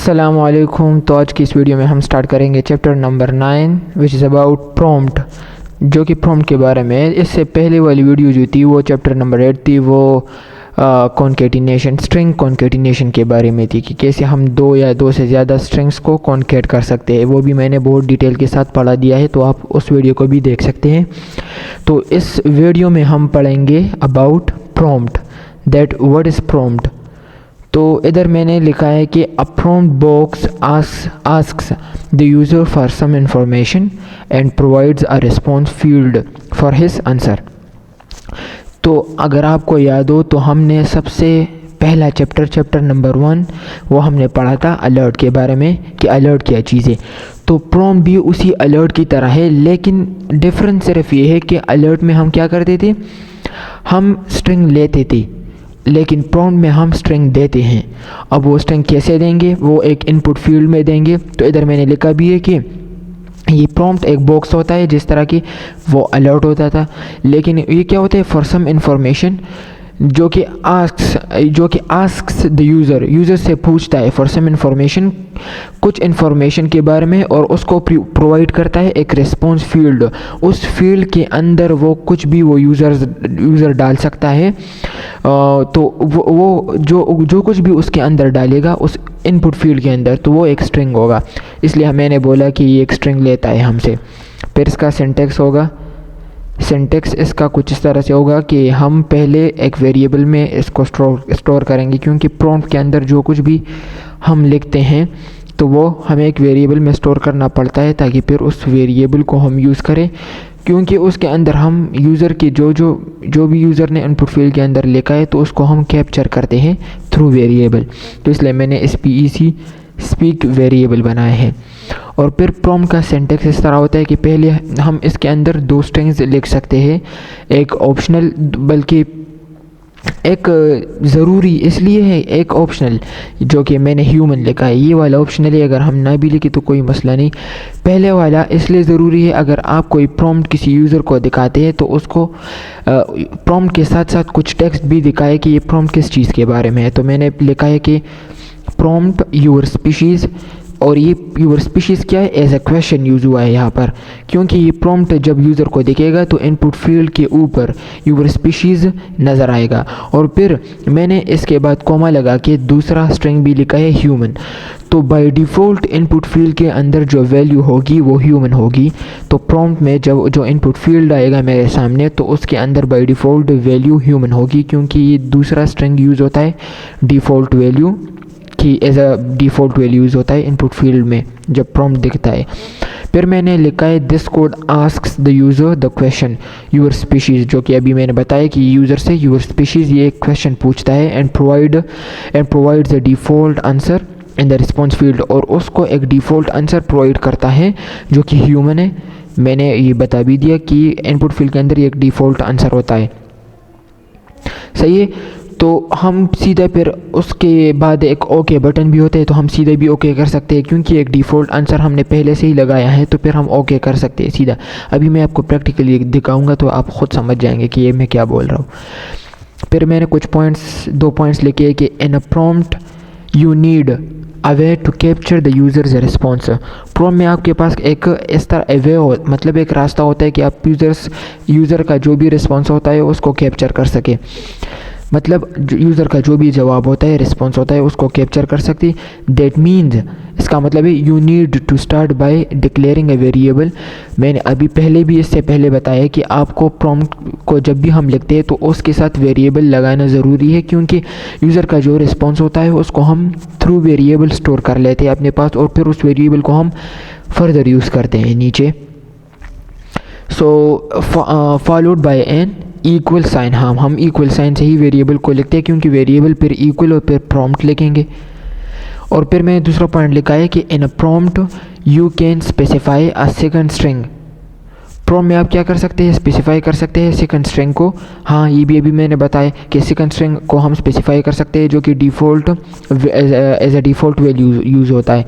अस्सलामुअलैकुम। तो आज की इस वीडियो में हम स्टार्ट करेंगे chapter number 9 which is about prompt, जो कि प्रॉम्प्ट के बारे में। इससे पहले वाली वीडियो जो थी वो चैप्टर नंबर 8 थी, वो कॉन्केटिनेशन, स्ट्रिंग कॉन्केटिनेशन के बारे में थी कि कैसे हम दो या दो से ज़्यादा स्ट्रिंग्स को कॉन्केट कर सकते हैं। वो भी मैंने बहुत डिटेल के साथ पढ़ा दिया है, तो आप उस वीडियो को भी देख सकते हैं। तो इस वीडियो में हम पढ़ेंगे about prompt, that what is prompt. तो इधर मैंने लिखा है कि a prompt box asks the user for some information and provides a response field for his answer. तो अगर आपको याद हो तो हमने सबसे पहला चैप्टर नंबर 1 वो हमने पढ़ा था अलर्ट के बारे में कि अलर्ट क्या चीज़ है। तो प्रॉम्प्ट भी उसी अलर्ट की तरह है, लेकिन डिफरेंस सिर्फ ये है कि अलर्ट में हम क्या करते थे, हम स्ट्रिंग लेते थे, लेकिन प्रॉम्प्ट में हम स्ट्रिंग देते हैं। अब वो स्ट्रिंग कैसे देंगे, वो एक इनपुट फील्ड में देंगे। तो इधर मैंने लिखा भी है कि ये प्रॉम्प्ट एक बॉक्स होता है जिस तरह की वो अलर्ट होता था, लेकिन ये क्या होता है, फॉर सम इंफॉर्मेशन, जो कि आस्क्स द यूज़र से पूछता है फॉर सम इंफॉर्मेशन, कुछ इंफॉर्मेशन के बारे में, और उसको प्रोवाइड करता है एक रिस्पॉन्स फील्ड। उस फील्ड के अंदर वो कुछ भी वो यूज़र डाल सकता है। तो वो जो कुछ भी उसके अंदर डालेगा उस इनपुट फील्ड के अंदर, तो वो एक स्ट्रिंग होगा। इसलिए मैंने बोला कि ये एक स्ट्रिंग लेता है हमसे। फिर इसका सिंटैक्स होगा, सिंटैक्स इसका कुछ इस तरह से होगा कि हम पहले एक वेरिएबल में इसको स्टोर करेंगे, क्योंकि प्रॉम्प्ट के अंदर जो कुछ भी हम लिखते हैं तो वो हमें एक वेरिएबल में स्टोर करना पड़ता है, ताकि फिर उस वेरिएबल को हम यूज़ करें, क्योंकि उसके अंदर हम यूज़र की जो भी यूज़र ने इनपुट फील्ड के अंदर लिखा है तो उसको हम कैप्चर करते हैं थ्रू वेरिएबल। तो इसलिए मैंने स्पीक वेरिएबल बनाए हैं। और फिर प्रॉम्प्ट का सिंटैक्स इस तरह होता है कि पहले हम इसके अंदर दो स्ट्रिंग्स लिख सकते हैं, एक ऑप्शनल, बल्कि एक ज़रूरी इसलिए है एक ऑप्शनल, जो कि मैंने ह्यूमन लिखा है। ये वाला ऑप्शनल है, अगर हम ना भी लिखे तो कोई मसला नहीं। पहले वाला इसलिए ज़रूरी है, अगर आप कोई प्रॉम्प्ट किसी यूज़र को दिखाते हैं तो उसको प्रॉम्प्ट के साथ साथ कुछ टेक्स्ट भी दिखाए कि ये प्रॉम्प्ट किस चीज़ के बारे में है। तो मैंने लिखा है कि प्रॉम्प्ट योर स्पीशीज़, और ये योर स्पीशीज़ क्या है, एज अ क्वेश्चन यूज़ हुआ है यहाँ पर, क्योंकि ये प्रॉम्प्ट जब यूज़र को दिखेगा तो इनपुट फील्ड के ऊपर योर स्पीशीज़ नज़र आएगा। और फिर मैंने इसके बाद कॉमा लगा के दूसरा स्ट्रिंग भी लिखा है ह्यूमन। तो बाय डिफ़ॉल्ट इनपुट फील्ड के अंदर जो वैल्यू होगी वो ह्यूमन होगी। तो प्रॉम्प्ट में जब जो इनपुट फील्ड आएगा मेरे सामने, तो उसके अंदर बाय डिफ़ॉल्ट वैल्यू ह्यूमन होगी, क्योंकि ये दूसरा स्ट्रिंग यूज़ होता है डिफ़ॉल्ट वैल्यू कि as a default value use होता है इनपुट फील्ड में जब प्रॉम्प्ट दिखता है। फिर मैंने लिखा है this code asks the user the question your species, जो कि अभी मैंने बताया कि यूज़र से योर स्पीशीज़ ये एक क्वेश्चन पूछता है and provides the default answer in the response field, और उसको एक डिफ़ॉल्ट आंसर प्रोवाइड करता है जो कि ह्यूमन है। मैंने ये बता भी दिया कि इनपुट फील्ड के अंदर एक डिफ़ॉल्ट आंसर होता है, सही है। तो हम सीधा फिर उसके बाद एक ओके बटन भी होता है, तो हम सीधे भी ओके कर सकते हैं, क्योंकि एक डिफ़ॉल्ट आंसर हमने पहले से ही लगाया है, तो फिर हम ओके कर सकते हैं सीधा। अभी मैं आपको प्रैक्टिकली दिखाऊंगा तो आप ख़ुद समझ जाएंगे कि ये मैं क्या बोल रहा हूँ। फिर मैंने कुछ दो पॉइंट्स लिखे कि in a prompt you need a way to capture the users response. Prompt में आपके पास एक इस तरह वे हो, मतलब एक रास्ता होता है कि आप यूज़र का जो भी रिस्पॉन्स होता है उसको कैप्चर कर सके, मतलब यूज़र का जो भी जवाब होता है, रिस्पॉन्स होता है, उसको कैप्चर कर सकती। दैट मीन्स, इसका मतलब है you need to start by declaring a variable. मैंने अभी पहले भी इससे पहले बताया कि आपको प्रॉम्प्ट को जब भी हम लिखते हैं तो उसके साथ वेरिएबल लगाना ज़रूरी है, क्योंकि यूज़र का जो रिस्पॉन्स होता है उसको हम थ्रू वेरिएबल स्टोर कर लेते हैं अपने पास, और फिर उस वेरिएबल को हम फर्दर यूज़ करते हैं नीचे। So followed by an equal sign, हम इक्वल साइन से ही वेरिएबल को लिखते हैं, क्योंकि वेरिएबल फिर इक्वल और फिर प्रॉम्प्ट लिखेंगे। और फिर मैंने दूसरा पॉइंट लिखा है कि in a prompt you can specify a second string. Prompt में आप क्या कर सकते हैं, स्पेसिफाई कर सकते हैं सेकंड स्ट्रिंग को। हाँ, ये भी अभी मैंने बताया कि सेकंड स्ट्रिंग को हम स्पेसिफाई कर सकते हैं, जो कि default as a default value use होता है।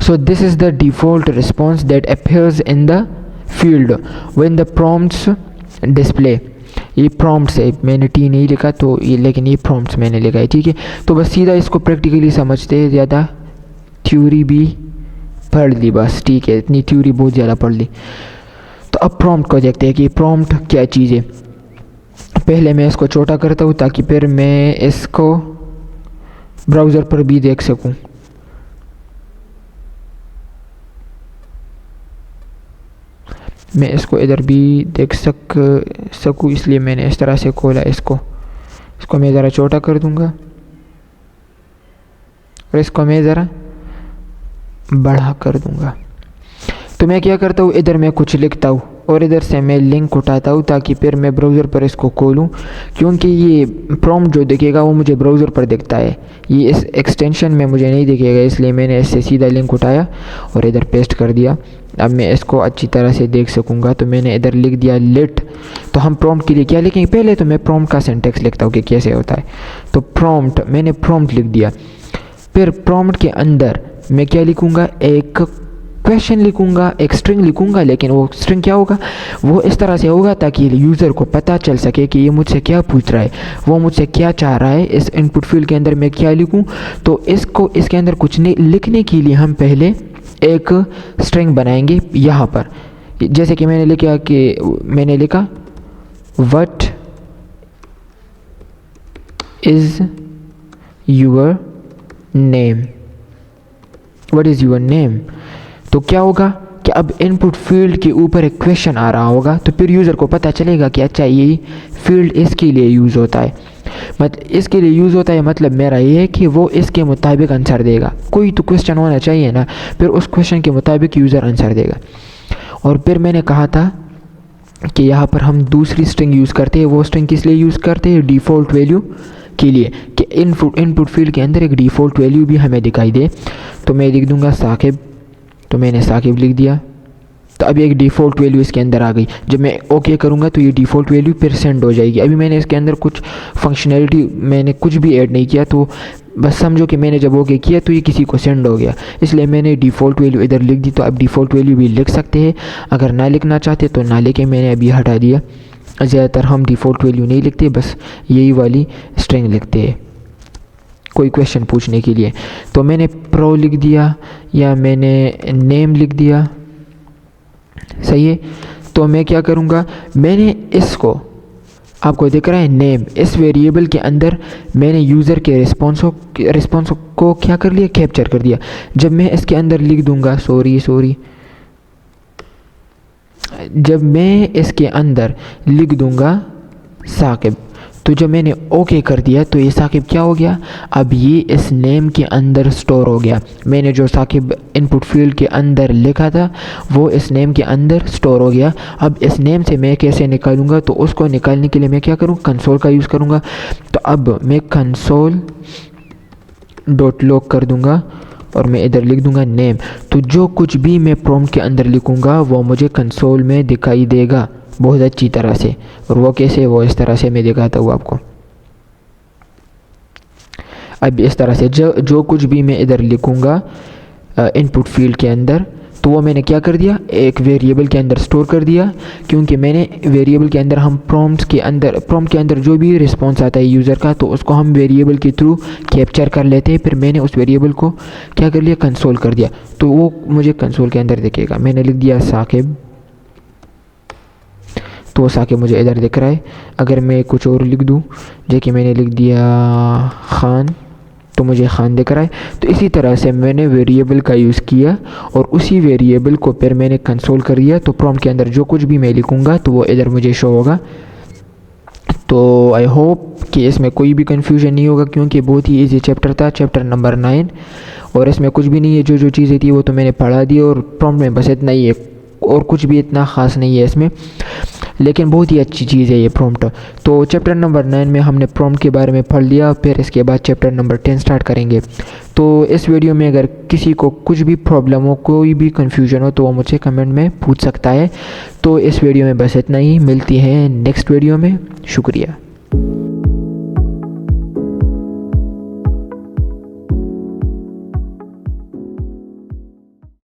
So this is the default response that appears in the field when the prompts display. ये प्रॉम्प्ट्स है, मैंने टी नहीं लिखा तो ये, लेकिन ये प्रॉम्प्ट्स मैंने लिखा है, ठीक है। तो बस सीधा इसको प्रैक्टिकली समझते हैं ज़्यादा, थ्योरी भी पढ़ ली, बस ठीक है, इतनी थ्योरी बहुत ज़्यादा पढ़ ली। तो अब प्रॉम्प्ट को देखते हैं कि प्रॉम्प्ट क्या चीज़ है। पहले मैं इसको छोटा करता हूँ ताकि फिर मैं इसको ब्राउज़र पर भी देख सकूँ। मैं इसको इधर भी देख सकूँ, इसलिए मैंने इस तरह से खोला इसको मैं ज़रा छोटा कर दूँगा और इसको मैं ज़रा बड़ा कर दूँगा। तो मैं क्या करता हूँ, इधर मैं कुछ लिखता हूँ और इधर से मैं लिंक उठाता हूँ ताकि फिर मैं ब्राउज़र पर इसको खोलूँ, क्योंकि ये प्रॉम्प्ट जो दिखेगा वो मुझे ब्राउज़र पर दिखता है, ये इस एक्सटेंशन में मुझे नहीं दिखेगा, इसलिए मैंने इससे सीधा लिंक उठाया और इधर पेस्ट कर दिया। अब मैं इसको अच्छी तरह से देख सकूँगा। तो मैंने इधर लिख दिया लेट। तो हम प्रॉम्प्ट के लिए क्या लिखेंगे, पहले तो मैं प्रॉम्प्ट का सिंटैक्स लिखता हूँ कि कैसे होता है। तो प्रॉम्प्ट, मैंने प्रॉम्प्ट लिख दिया। फिर प्रॉम्प्ट के अंदर मैं क्या लिखूँगा, एक क्वेश्चन लिखूँगा, एक स्ट्रिंग लिखूँगा, लेकिन वो स्ट्रिंग क्या होगा, वो इस तरह से होगा ताकि यूज़र को पता चल सके कि ये मुझसे क्या पूछ रहा है, वो मुझसे क्या चाह रहा है, इस इनपुट फील्ड के अंदर मैं क्या लिखूँ। तो इसके अंदर कुछ नहीं लिखने के लिए हम पहले एक स्ट्रिंग बनाएंगे यहाँ पर। जैसे कि मैंने लिखा what is your name, what is your name. तो क्या होगा कि अब इनपुट फील्ड के ऊपर एक क्वेश्चन आ रहा होगा, तो फिर यूज़र को पता चलेगा कि अच्छा ये फील्ड इसके लिए यूज़ होता है, इसके लिए यूज़ होता है, मतलब मेरा ये है कि वो इसके मुताबिक आंसर देगा। कोई तो क्वेश्चन होना चाहिए ना, फिर उस क्वेश्चन के मुताबिक यूज़र आंसर देगा। और फिर मैंने कहा था कि यहाँ पर हम दूसरी स्ट्रिंग यूज़ करते हैं। वो स्ट्रिंग किस लिए यूज़ करते हैं, डिफ़ॉल्ट वैल्यू के लिए, कि इनपुट फील्ड के अंदर एक डिफ़ॉल्ट वैल्यू भी हमें दिखाई दे। तो मैं लिख दूँगा साकिब। तो मैंने साकिब लिख दिया। तो अभी एक डिफ़ॉल्ट वैल्यू इसके अंदर आ गई। जब मैं ओके करूँगा तो ये डिफ़ॉल्ट वैल्यू फिर सेंड हो जाएगी। अभी मैंने इसके अंदर कुछ फंक्शनैलिटी, मैंने कुछ भी ऐड नहीं किया, तो बस समझो कि मैंने जब ओके किया तो ये किसी को सेंड हो गया, इसलिए मैंने डिफ़ॉल्ट वैल्यू इधर लिख दी। तो अब डिफ़ॉल्ट वैल्यू भी लिख सकते हैं, अगर ना लिखना चाहते तो ना लिखे, मैंने अभी हटा दिया। ज़्यादातर हम डिफ़ॉल्ट वैल्यू नहीं लिखते, बस यही वाली स्ट्रिंग लिखते हैं कोई क्वेश्चन पूछने के लिए। तो मैंने प्रो लिख दिया या मैंने नेम लिख दिया, सही है। तो मैं क्या करूँगा, मैंने इसको, आपको दिख रहा है नेम, इस वेरिएबल के अंदर मैंने यूज़र के रिस्पॉन्स को क्या कर लिया, कैप्चर कर दिया। जब मैं इसके अंदर लिख दूँगा जब मैं इसके अंदर लिख दूँगा साकिब, तो जब मैंने ओके कर दिया तो ये साकिब क्या हो गया, अब ये इस नेम के अंदर स्टोर हो गया। मैंने जो साकिब इनपुट फील्ड के अंदर लिखा था वो इस नेम के अंदर स्टोर हो गया। अब इस नेम से मैं कैसे निकालूंगा, तो उसको निकालने के लिए मैं क्या करूँ, कंसोल का यूज़ करूँगा। तो अब मैं कंसोल डॉट लॉग कर दूँगा और मैं इधर लिख दूँगा नेम। तो जो कुछ भी मैं प्रॉम्प्ट के अंदर लिखूँगा वो मुझे कंसोल में दिखाई देगा बहुत अच्छी तरह से। और वो कैसे, वो इस तरह से मैं दिखाता हूँ आपको। अब इस तरह से जो कुछ भी मैं इधर लिखूँगा इनपुट फील्ड के अंदर, तो वो मैंने क्या कर दिया, एक वेरिएबल के अंदर स्टोर कर दिया। क्योंकि मैंने वेरिएबल के अंदर हम प्रॉम्प्ट के अंदर जो भी रिस्पॉन्स आता है यूज़र का, तो उसको हम वेरिएबल के थ्रू कैप्चर कर लेते हैं। फिर मैंने उस वेरिएबल को क्या कर लिया, कंसोल कर दिया, तो वो मुझे कंसोल के अंदर दिखेगा। मैंने लिख दिया साकिब, तो साकिब मुझे इधर दिख रहा है। अगर मैं कुछ और लिख दूँ, जैसे कि मैंने लिख दिया खान, तो मुझे खान दिख रहा है। तो इसी तरह से मैंने वेरिएबल का यूज़ किया और उसी वेरिएबल को फिर मैंने कंसोल कर दिया। तो प्रॉम्प्ट के अंदर जो कुछ भी मैं लिखूँगा तो वो इधर मुझे शो होगा। तो आई होप कि इसमें कोई भी कन्फ्यूजन नहीं होगा, क्योंकि बहुत ही ईजी चैप्टर था, चैप्टर नंबर 9, और इसमें कुछ भी नहीं है। जो चीज़ें थी वो तो मैंने पढ़ा दी, और प्रॉम्प्ट में बस इतना ही है, और कुछ भी इतना ख़ास नहीं है इसमें, लेकिन बहुत ही अच्छी चीज़ है ये प्रॉम्प्ट। तो चैप्टर नंबर 9 में हमने प्रॉम्प्ट के बारे में पढ़ लिया, फिर इसके बाद चैप्टर नंबर 10 स्टार्ट करेंगे। तो इस वीडियो में अगर किसी को कुछ भी प्रॉब्लम हो, कोई भी कन्फ्यूजन हो, तो वो मुझसे कमेंट में पूछ सकता है। तो इस वीडियो में बस इतना ही, मिलती है नेक्स्ट वीडियो में। शुक्रिया।